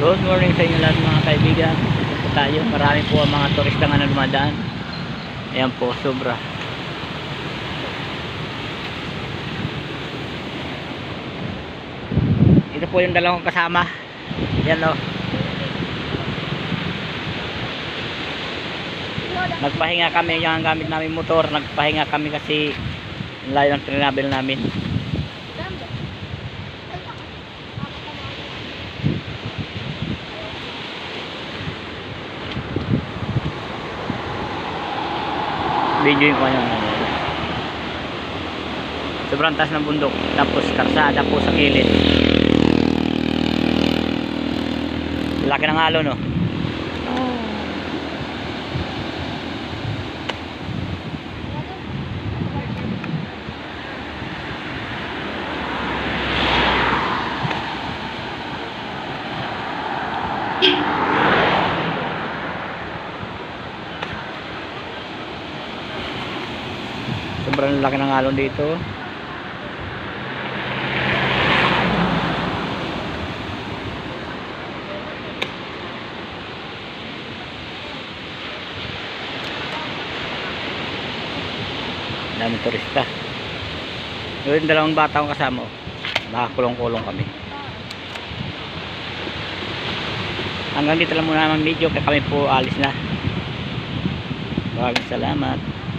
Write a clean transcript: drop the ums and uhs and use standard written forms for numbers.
Good morning sa inyo lahat mga kaibigan. Dito po tayo. Marami po ang mga turista nga na dumadaan. Ayan po, sobra. Ito po yung dalawang kasama. Ayan o. Nagpahinga kami yung gamit namin motor. Nagpahinga kami kasi layo ng travel namin. Video yung kanyang sobrang taas ng bundok, tapos karsada po sa gilid. Laki ng alon, no? Sobrang laki ng alon dito. Dami turista. Yung dalawang bata kong kasama, nakakulong-kulong kami. Hanggang dito lang muna ang video, kaya kami po alis na. Maraming salamat.